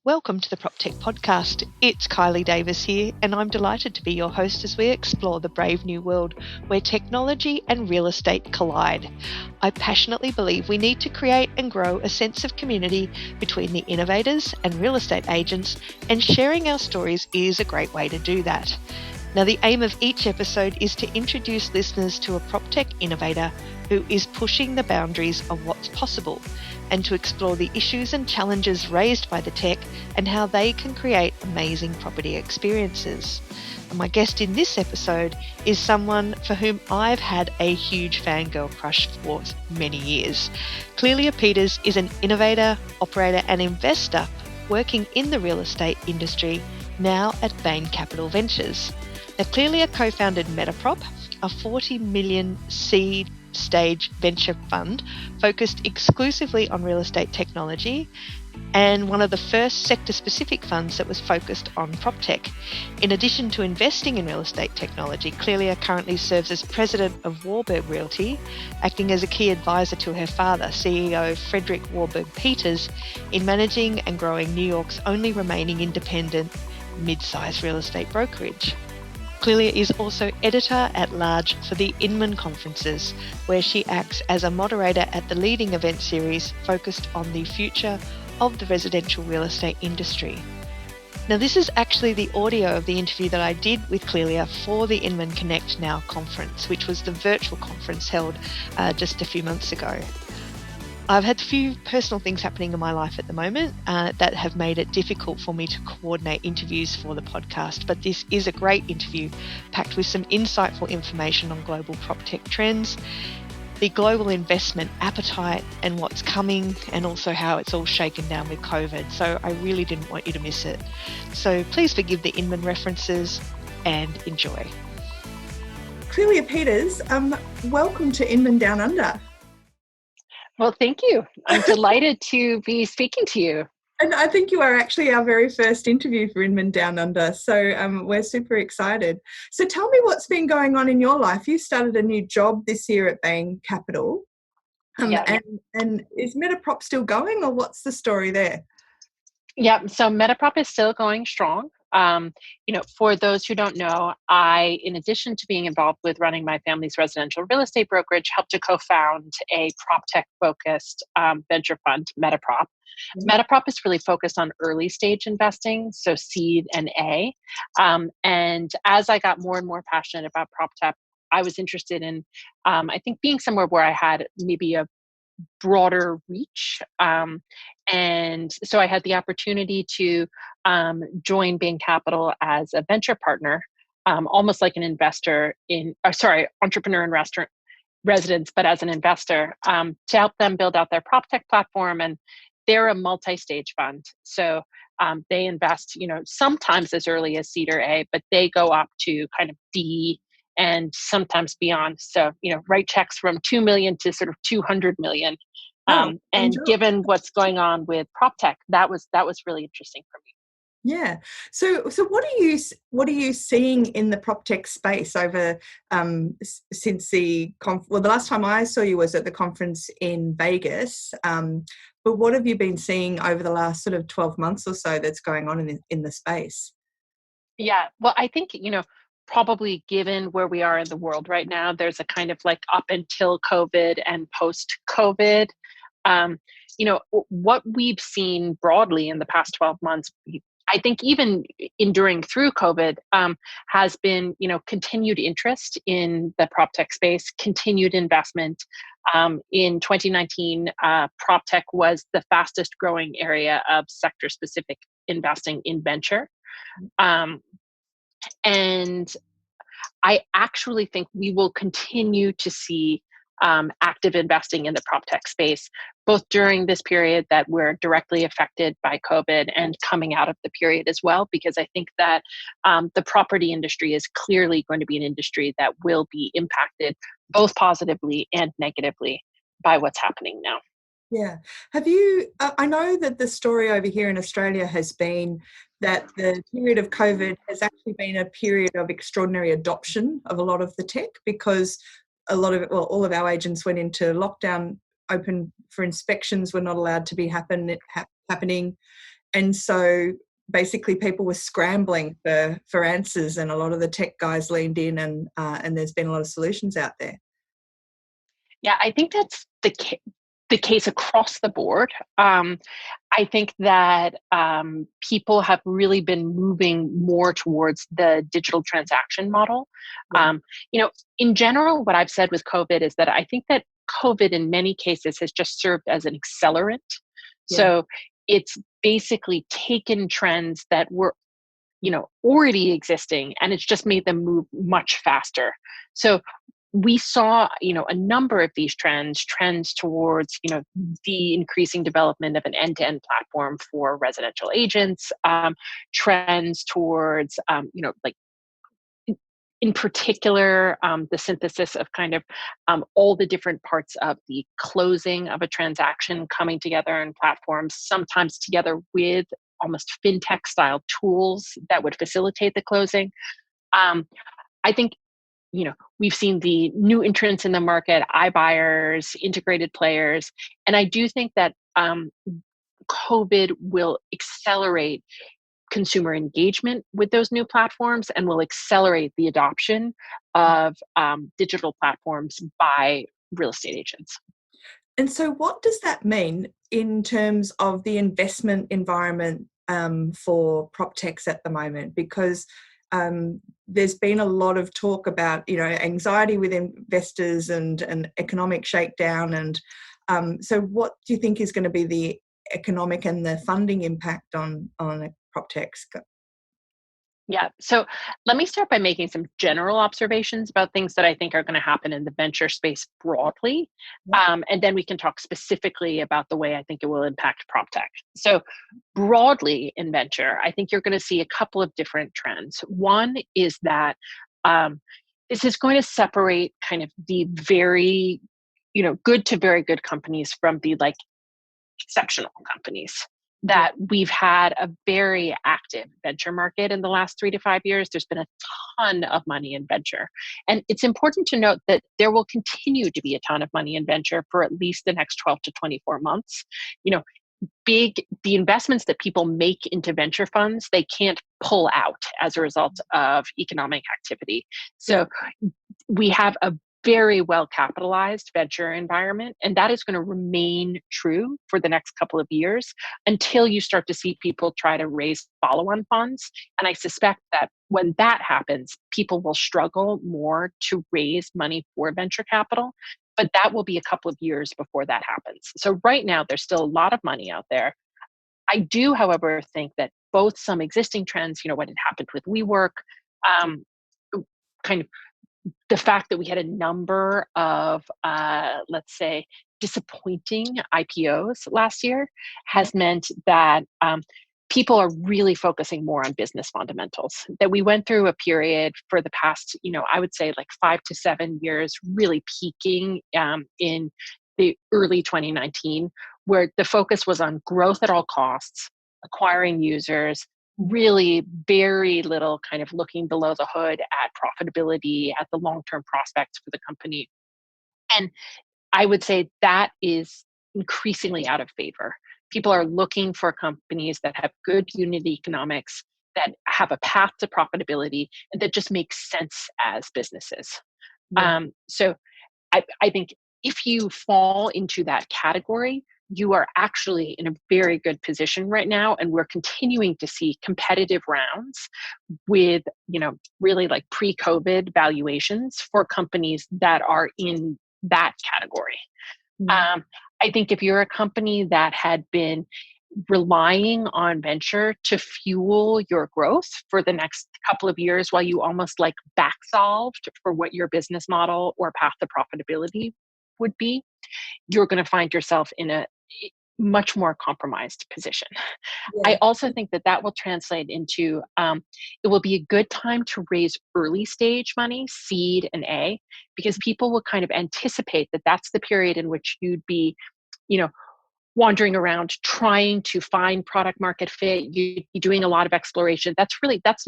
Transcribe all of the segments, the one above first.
Welcome to the Proptech podcast. It's Kylie Davis here, and I'm delighted to be your host as we explore the brave new world where technology and real estate collide. I passionately believe we need to create and grow a sense of community between the innovators and real estate agents, and sharing our stories is a great way to do that. Now, the aim of each episode is to introduce listeners to a Proptech innovator who is pushing the boundaries of what's possible, and to explore the issues and challenges raised by the tech and how they can create amazing property experiences. And my guest in this episode is someone for whom I've had a huge fangirl crush for many years. Clelia Peters is an innovator, operator and investor working in the real estate industry, now at Bain Capital Ventures. Now, Clelia co-founded MetaProp, a $40 million seed stage venture fund focused exclusively on real estate technology, and one of the first sector-specific funds that was focused on Proptech. In addition to investing in real estate technology, Clelia currently serves as president of Warburg Realty, acting as a key advisor to her father, CEO Frederick Warburg Peters, in managing and growing New York's only remaining independent mid-sized real estate brokerage. Clelia is also editor-at-large for the Inman conferences, where she acts as a moderator at the leading event series focused on the future of the residential real estate industry. Now, this is actually the audio of the interview that I did with Clelia for the Inman Connect Now conference, which was the virtual conference held just a few months ago. I've had a few personal things happening in my life at the moment that have made it difficult for me to coordinate interviews for the podcast, but this is a great interview packed with some insightful information on global PropTech trends, the global investment appetite and what's coming, and also how it's all shaken down with COVID. So I really didn't want you to miss it. So please forgive the Inman references and enjoy. Clelia Peters, welcome to Inman Down Under. Well, thank you. I'm delighted to be speaking to you. And I think you are actually our very first interview for Inman Down Under, so we're super excited. So tell me what's been going on in your life. You started a new job this year at Bain Capital, and is MetaProp still going, or what's the story there? Yeah, so MetaProp is still going strong. For those who don't know, I, in addition to being involved with running my family's residential real estate brokerage, helped to co-found a PropTech-focused venture fund, MetaProp. Mm-hmm. MetaProp is really focused on early stage investing, so seed and A. And as I got more and more passionate about PropTech, I was interested in, I think, being somewhere where I had maybe a broader reach. And so I had the opportunity to join Bain Capital as a venture partner, almost like an investor entrepreneur in residence, but as an investor, to help them build out their PropTech platform. And they're a multi-stage fund. So they invest, sometimes as early as seed or A, but they go up to kind of D and sometimes beyond. So, write checks from 2 million to sort of 200 million. And given what's going on with PropTech, that was really interesting for me. Yeah. So what are you seeing in the PropTech space over since the last time I saw you was at the conference in Vegas. But what have you been seeing over the last sort of 12 months or so that's going on in the space? Yeah. Well, I think, probably given where we are in the world right now, there's a kind of like up until COVID and post-COVID. What we've seen broadly in the past 12 months, I think even enduring through COVID, has been, continued interest in the PropTech space, continued investment. In 2019, PropTech was the fastest growing area of sector-specific investing in venture. And I actually think we will continue to see active investing in the PropTech space, both during this period that we're directly affected by COVID and coming out of the period as well, because I think that the property industry is clearly going to be an industry that will be impacted both positively and negatively by what's happening now. Yeah. Have you, I know that the story over here in Australia has been that the period of COVID has actually been a period of extraordinary adoption of a lot of the tech, because all of our agents went into lockdown, open for inspections were not allowed to be happening. And so basically people were scrambling for answers, and a lot of the tech guys leaned in, and there's been a lot of solutions out there. Yeah, I think that's the case across the board. I think that people have really been moving more towards the digital transaction model. Yeah. In general, what I've said with COVID is that I think that COVID in many cases has just served as an accelerant. Yeah. So it's basically taken trends that were already existing, and it's just made them move much faster. So we saw, a number of these trends towards, the increasing development of an end-to-end platform for residential agents, trends towards, like in particular, the synthesis of kind of all the different parts of the closing of a transaction coming together in platforms, sometimes together with almost fintech style tools that would facilitate the closing. I think, we've seen the new entrants in the market, iBuyers, integrated players, and I do think that COVID will accelerate consumer engagement with those new platforms and will accelerate the adoption of digital platforms by real estate agents. And so what does that mean in terms of the investment environment for Proptechs at the moment? Because there's been a lot of talk about, anxiety with investors and economic shakedown. And so what do you think is going to be the economic and the funding impact on Proptechs? Yeah. So let me start by making some general observations about things that I think are going to happen in the venture space broadly. And then we can talk specifically about the way I think it will impact PropTech. So broadly in venture, I think you're going to see a couple of different trends. One is that this is going to separate kind of the very, good to very good companies from the exceptional companies. That we've had a very active venture market in the last 3 to 5 years. There's been a ton of money in venture. And it's important to note that there will continue to be a ton of money in venture for at least the next 12 to 24 months. The investments that people make into venture funds, they can't pull out as a result of economic activity. So we have a very well capitalized venture environment, and that is going to remain true for the next couple of years until you start to see people try to raise follow-on funds. And I suspect that when that happens, people will struggle more to raise money for venture capital, but that will be a couple of years before that happens. So right now, there's still a lot of money out there. I do, however, think that both some existing trends, what had happened with WeWork, kind of the fact that we had a number of, let's say, disappointing IPOs last year has meant that people are really focusing more on business fundamentals. That we went through a period for the past, I would say 5 to 7 years, really peaking in the early 2019, where the focus was on growth at all costs, acquiring users, really very little kind of looking below the hood at profitability, at the long-term prospects for the company. And I would say that is increasingly out of favor. People are looking for companies that have good unit economics, that have a path to profitability, and that just make sense as businesses. So I think if you fall into that category, you are actually in a very good position right now. And we're continuing to see competitive rounds with, really pre-COVID valuations for companies that are in that category. I think if you're a company that had been relying on venture to fuel your growth for the next couple of years while you almost back solved for what your business model or path to profitability would be, you're going to find yourself in a much more compromised position. I also think that will translate into it will be a good time to raise early stage money, seed and A, because people will kind of anticipate that that's the period in which you'd be, wandering around trying to find product market fit. You'd be doing a lot of exploration. That's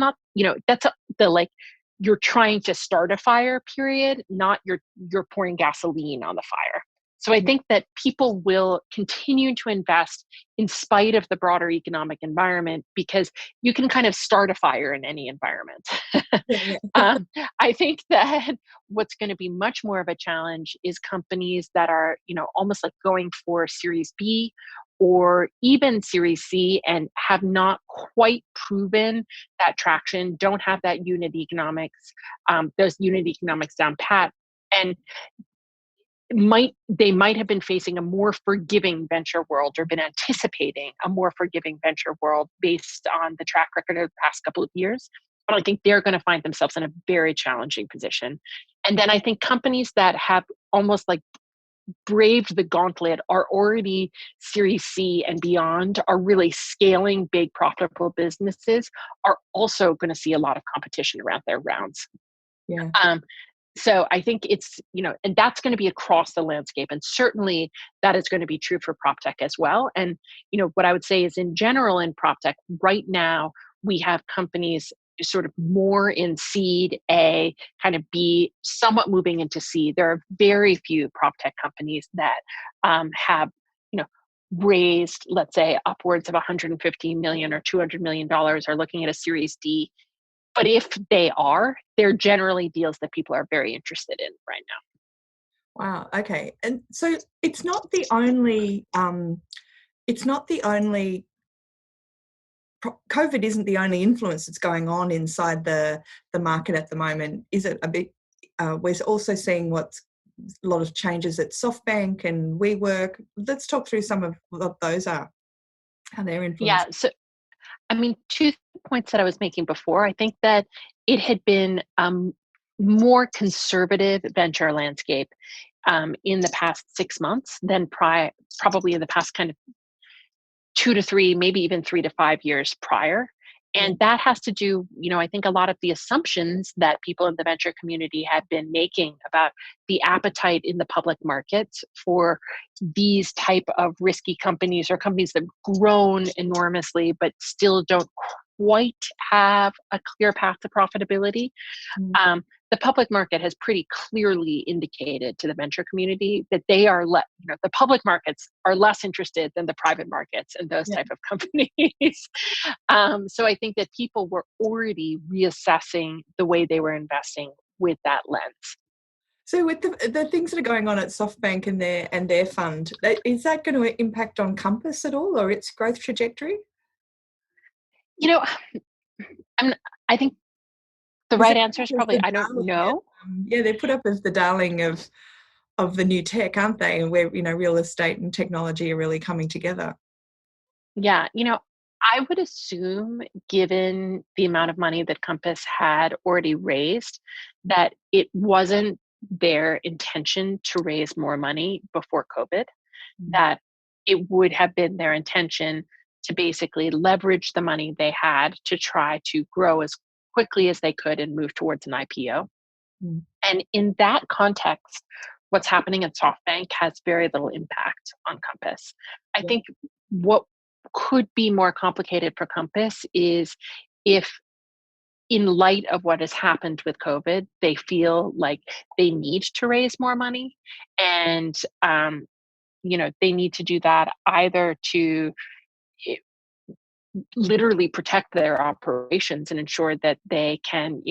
not, you're trying to start a fire period, not you're pouring gasoline on the fire. So I think that people will continue to invest in spite of the broader economic environment, because you can kind of start a fire in any environment. Yeah, um, I think that what's going to be much more of a challenge is companies that are, almost like going for Series B or even Series C and have not quite proven that traction, don't have that unit economics, those unit economics down pat, and they might have been facing a more forgiving venture world, or been anticipating a more forgiving venture world based on the track record of the past couple of years. But I think they're going to find themselves in a very challenging position. And then I think companies that have almost like braved the gauntlet, are already Series C and beyond, are really scaling big profitable businesses, are also going to see a lot of competition around their rounds. yeah. Um, so I think it's, and that's going to be across the landscape. And certainly that is going to be true for PropTech as well. And, what I would say is, in general, in PropTech right now, we have companies sort of more in seed A, kind of B, somewhat moving into C. There are very few PropTech companies that have, raised, let's say, upwards of $150 million or $200 million, are looking at a Series D. But if they are, they're generally deals that people are very interested in right now. Wow. Okay. And so it's not the only. It's not the only. COVID isn't the only influence that's going on inside the market at the moment, is it? A bit. We're also seeing what's a lot of changes at SoftBank and WeWork. Let's talk through some of what those are, how they're Yeah. influenced. So, I mean, two points that I was making before. I think that it had been more conservative venture landscape in the past 6 months than probably in the past kind of 2 to 3, maybe even 3 to 5 years prior. Yeah. And that has to do, I think a lot of the assumptions that people in the venture community have been making about the appetite in the public markets for these type of risky companies, or companies that have grown enormously but still don't quite have a clear path to profitability. Mm. The public market has pretty clearly indicated to the venture community that they are the public markets are less interested than the private markets and those Yeah. type of companies. So I think that people were already reassessing the way they were investing with that lens. So with the things that are going on at SoftBank and their fund, is that going to impact on Compass at all, or its growth trajectory? You know, I think the Because right they're answer put is up as probably the I don't darling know. they're put up as the darling of the new tech, aren't they? And where real estate and technology are really coming together. Yeah, I would assume, given the amount of money that Compass had already raised, that it wasn't their intention to raise more money before COVID, Mm. that it would have been their intention to basically leverage the money they had to try to grow as quickly as they could and move towards an IPO. Mm. And in that context, what's happening at SoftBank has very little impact on Compass. I Yeah. think what could be more complicated for Compass is if, in light of what has happened with COVID, they feel like they need to raise more money. And, they need to do that either to eh, literally protect their operations and ensure that they can,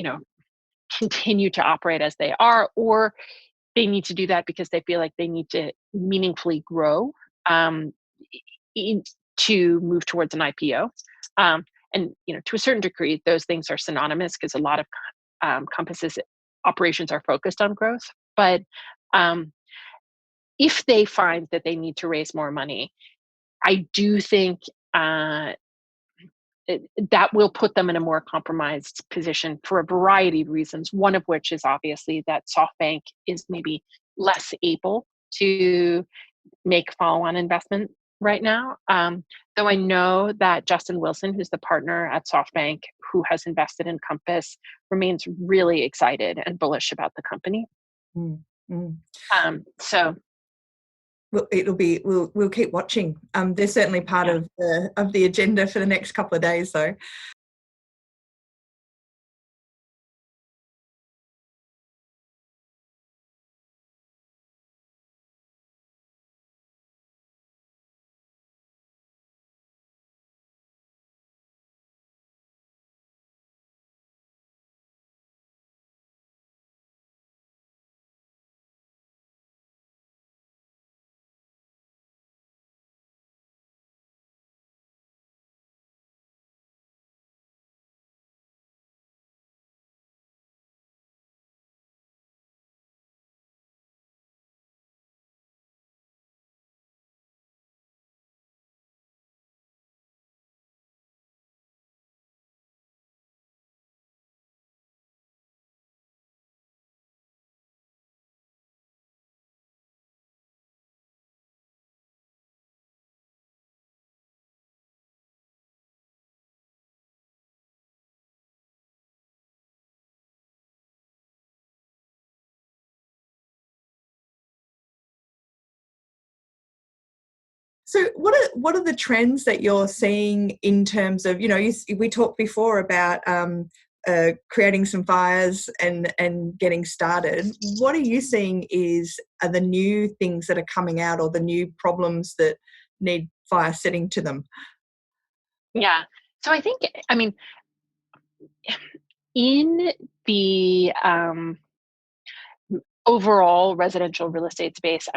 continue to operate as they are, or they need to do that because they feel like they need to meaningfully grow um, to move towards an IPO. And to a certain degree, those things are synonymous, because a lot of Compass's operations are focused on growth. But um, if they find that they need to raise more money, I do think that will put them in a more compromised position for a variety of reasons. One of which is obviously that SoftBank is maybe less able to make follow-on investment right now. Though I know that Justin Wilson, who's the partner at SoftBank, who has invested in Compass, remains really excited and bullish about the company. Mm. Mm. So Well, we'll keep watching. They're certainly part yeah. of the agenda for the next couple of days, though. So what are the trends that you're seeing in terms of, we talked before about creating some fires and getting started. What are you seeing are the new things that are coming out, or the new problems that need fire setting to them? Yeah. So I think, in the overall residential real estate space,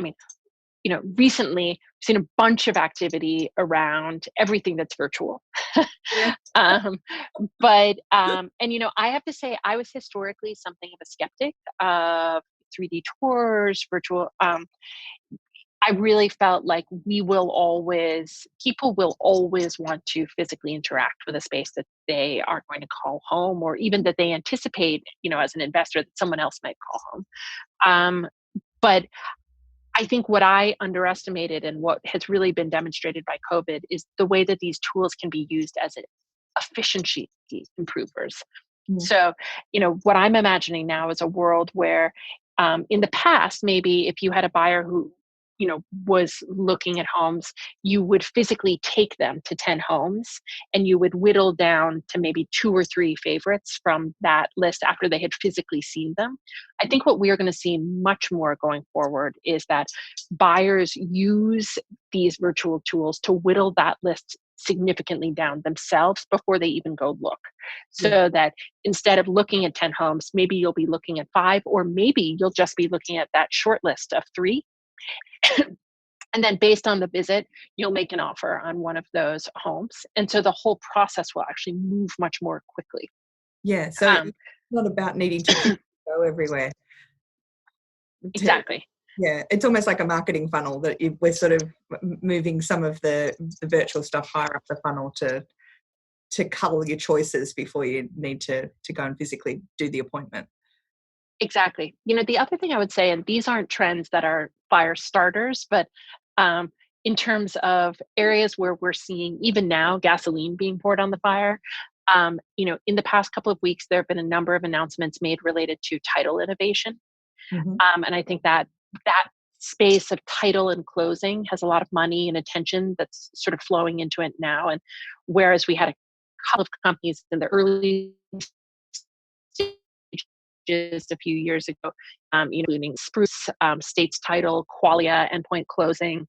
recently we've seen a bunch of activity around everything that's virtual. Yeah. um, but I have to say, I was historically something of a skeptic of 3D tours, virtual. I really felt like people will always want to physically interact with a space that they aren't going to call home, or even that they anticipate, as an investor, that someone else might call home. But I think what I underestimated, and what has really been demonstrated by COVID, is the way that these tools can be used as efficiency improvers. So, what I'm imagining now is a world where, in the past, maybe if you had a buyer who, was looking at homes, you would physically take them to 10 homes, and you would whittle down to maybe 2 or 3 favorites from that list after they had physically seen them. I think what we are going to see much more going forward is that buyers use these virtual tools to whittle that list significantly down themselves before they even go look. So that instead of looking at 10 homes, maybe you'll be looking at 5, or maybe you'll just be looking at that short list of 3. And then based on the visit, you'll make an offer on one of those homes. And so the whole process will actually move much more quickly. Yeah. So it's not about needing to go everywhere. Exactly. Yeah, it's almost like a marketing funnel that we're sort of moving some of the virtual stuff higher up the funnel to cuddle your choices before you need to go and physically do the appointment. Exactly. The other thing I would say, and these aren't trends that are fire starters, but in terms of areas where we're seeing even now gasoline being poured on the fire, in the past couple of weeks, there have been a number of announcements made related to title innovation. And I think that space of title and closing has a lot of money and attention that's sort of flowing into it now. And whereas we had a couple of companies in the early stages a few years ago, including Spruce, States Title, Qualia, Endpoint Closing,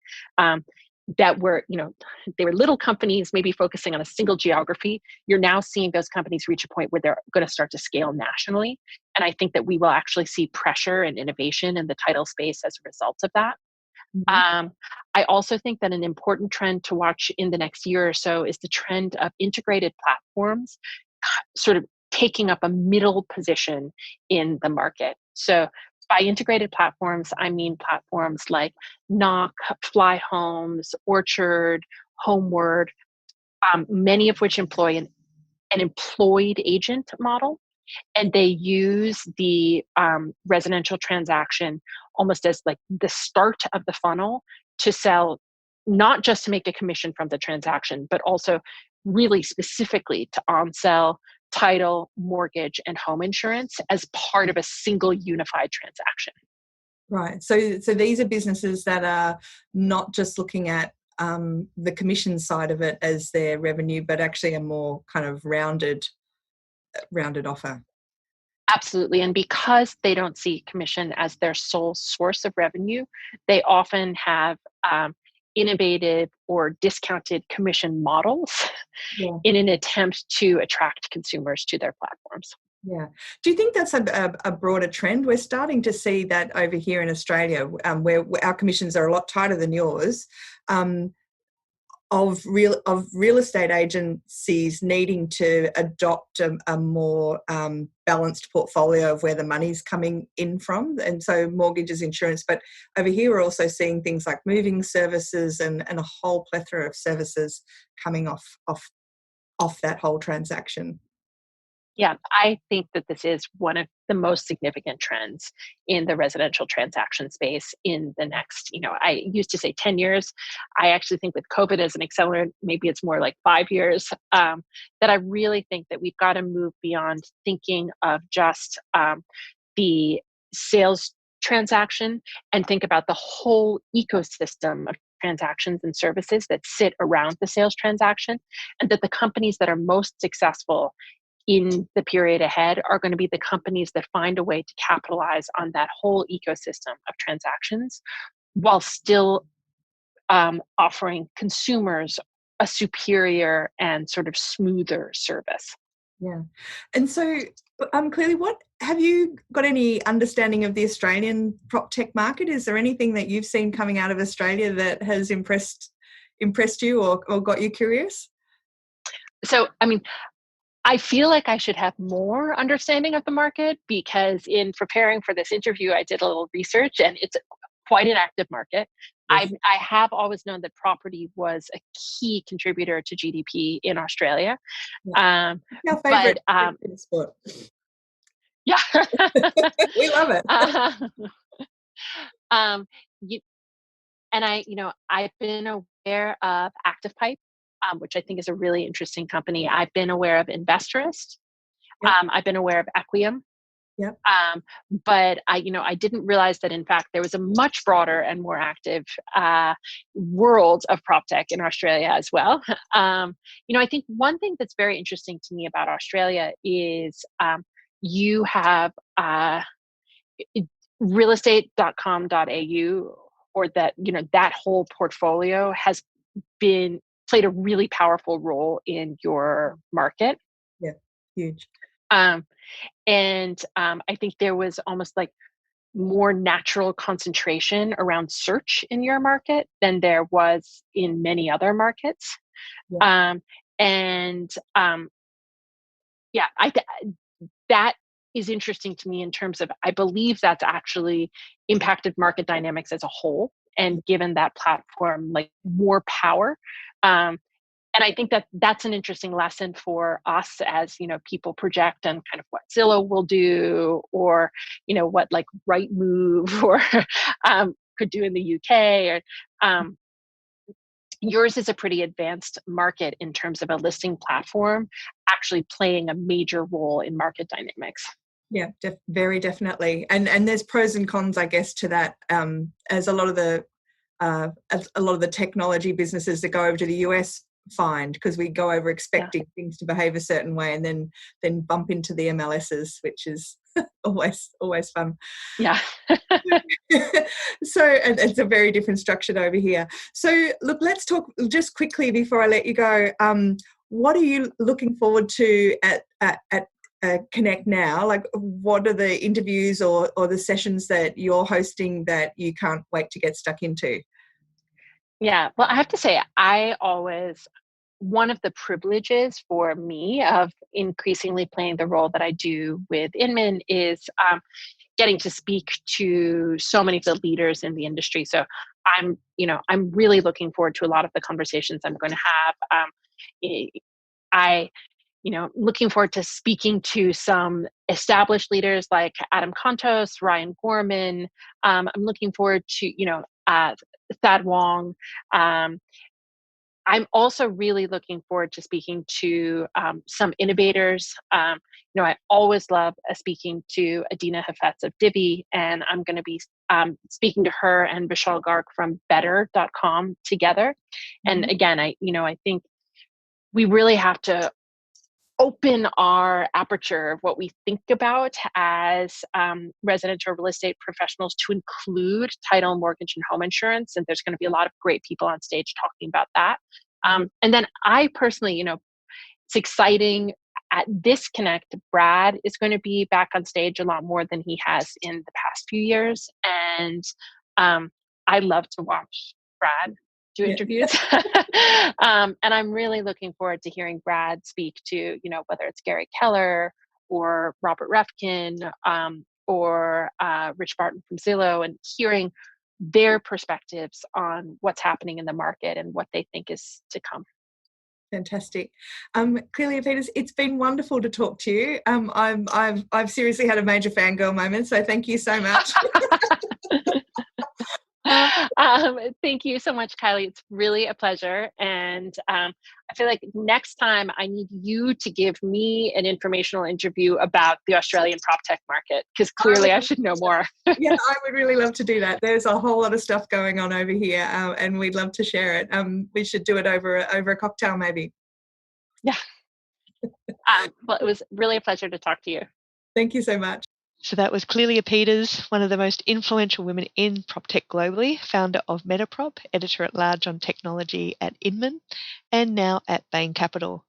that were, they were little companies maybe focusing on a single geography. You're now seeing those companies reach a point where they're going to start to scale nationally. And I think that we will actually see pressure and innovation in the title space as a result of that. I also think that an important trend to watch in the next year or so is the trend of integrated platforms sort of taking up a middle position in the market. So by integrated platforms, I mean platforms like Knock, Fly Homes, Orchard, Homeward, many of which employ an employed agent model. And they use the residential transaction almost as like the start of the funnel to sell, not just to make a commission from the transaction, but also really specifically to on-sell title, mortgage, and home insurance as part of a single unified transaction. Right. So these are businesses that are not just looking at the commission side of it as their revenue, but actually a more kind of rounded offer. Absolutely. And because they don't see commission as their sole source of revenue, they often have innovative or discounted commission models in an attempt to attract consumers to their platforms. Yeah. Do you think that's a broader trend? We're starting to see that over here in Australia, where our commissions are a lot tighter than yours, of real estate agencies needing to adopt a more balanced portfolio of where the money's coming in from, and so mortgages, insurance. But over here, we're also seeing things like moving services and a whole plethora of services coming off that whole transaction. Yeah, I think that this is one of the most significant trends in the residential transaction space in the next, I used to say 10 years. I actually think with COVID as an accelerant, maybe it's more like 5 years, that I really think that we've got to move beyond thinking of just the sales transaction and think about the whole ecosystem of transactions and services that sit around the sales transaction, and that the companies that are most successful in the period ahead are going to be the companies that find a way to capitalize on that whole ecosystem of transactions while still offering consumers a superior and sort of smoother service. Yeah. And so, clearly, what have you got any understanding of the Australian prop tech market? Is there anything that you've seen coming out of Australia that has impressed you or got you curious? So, I mean, I feel like I should have more understanding of the market, because in preparing for this interview, I did a little research, and it's quite an active market. Yes. I have always known that property was a key contributor to GDP in Australia. Yeah. Our favorite sport. Yeah. We love it. I've been aware of ActivePipe, which I think is a really interesting company. I've been aware of Investorist. Yep. I've been aware of Equium. Yep. But I didn't realize that, in fact, there was a much broader and more active world of Proptech in Australia as well. I think one thing that's very interesting to me about Australia is you have realestate.com.au, or that whole portfolio has played a really powerful role in your market. Yeah, huge. And I think there was almost like more natural concentration around search in your market than there was in many other markets. Yeah. That is interesting to me in terms of, I believe that's actually impacted market dynamics as a whole and given that platform like more power. And I think that that's an interesting lesson for us as, people project and kind of what Zillow will do, or, what like Rightmove or could do in the UK. Or yours is a pretty advanced market in terms of a listing platform actually playing a major role in market dynamics. Yeah, very definitely. And there's pros and cons, I guess, to that. As a lot of the technology businesses that go over to the US find, because we go over expecting things to behave a certain way, and then bump into the MLSs, which is always fun. Yeah. So it's a very different structure over here. So look, let's talk just quickly before I let you go. What are you looking forward to at Connect Now? Like, what are the interviews or the sessions that you're hosting that you can't wait to get stuck into? Yeah, well, I have to say, one of the privileges for me of increasingly playing the role that I do with Inman is getting to speak to so many of the leaders in the industry. So I'm really looking forward to a lot of the conversations I'm going to have. Looking forward to speaking to some established leaders like Adam Contos, Ryan Gorman. I'm looking forward to, Thad Wong. I'm also really looking forward to speaking to some innovators. I always love speaking to Adina Hafetz of Divi, and I'm going to be speaking to her and Vishal Garg from better.com together. Mm-hmm. And again, I think we really have to open our aperture of what we think about as residential real estate professionals to include title, mortgage, and home insurance. And there's going to be a lot of great people on stage talking about that. And then I personally, it's exciting. At this Connect, Brad is going to be back on stage a lot more than he has in the past few years. And I love to watch Brad do interviews. And I'm really looking forward to hearing Brad speak to, whether it's Gary Keller or Robert Refkin or Rich Barton from Zillow, and hearing their perspectives on what's happening in the market and what they think is to come. Fantastic. Clelia Peters, it's been wonderful to talk to you. I've seriously had a major fangirl moment, so thank you so much. Thank you so much, Kylie. It's really a pleasure. And I feel like next time I need you to give me an informational interview about the Australian Proptech market, because clearly I should know more. Yeah, I would really love to do that. There's a whole lot of stuff going on over here, and we'd love to share it. We should do it over a cocktail, maybe. Yeah. Well, it was really a pleasure to talk to you. Thank you so much. So that was Clelia Peters, one of the most influential women in PropTech globally, founder of MetaProp, editor-at-large on technology at Inman, and now at Bain Capital.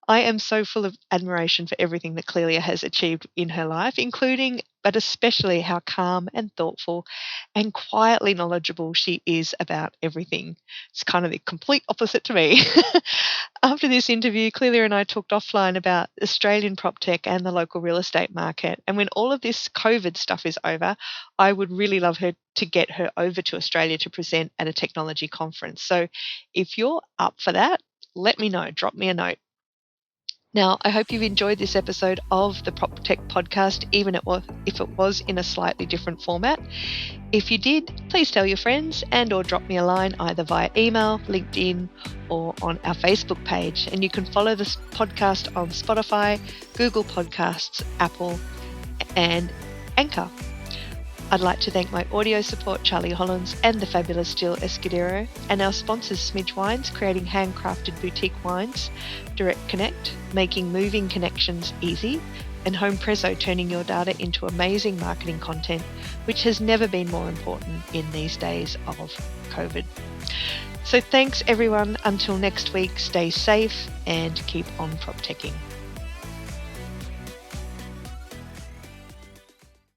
I am so full of admiration for everything that Clelia has achieved in her life, including, but especially, how calm and thoughtful and quietly knowledgeable she is about everything. It's kind of the complete opposite to me. After this interview, Clelia and I talked offline about Australian PropTech and the local real estate market. And when all of this COVID stuff is over, I would really love her to get her over to Australia to present at a technology conference. So if you're up for that, let me know. Drop me a note. Now, I hope you've enjoyed this episode of the PropTech podcast, even if it was in a slightly different format. If you did, please tell your friends and or drop me a line either via email, LinkedIn, or on our Facebook page. And you can follow this podcast on Spotify, Google Podcasts, Apple, and Anchor. I'd like to thank my audio support, Charlie Hollins, and the fabulous Jill Escudero, and our sponsors, Smidge Wines, creating handcrafted boutique wines, Direct Connect, making moving connections easy, and Home Prezzo, turning your data into amazing marketing content, which has never been more important in these days of COVID. So thanks everyone. Until next week, stay safe and keep on PropTeching.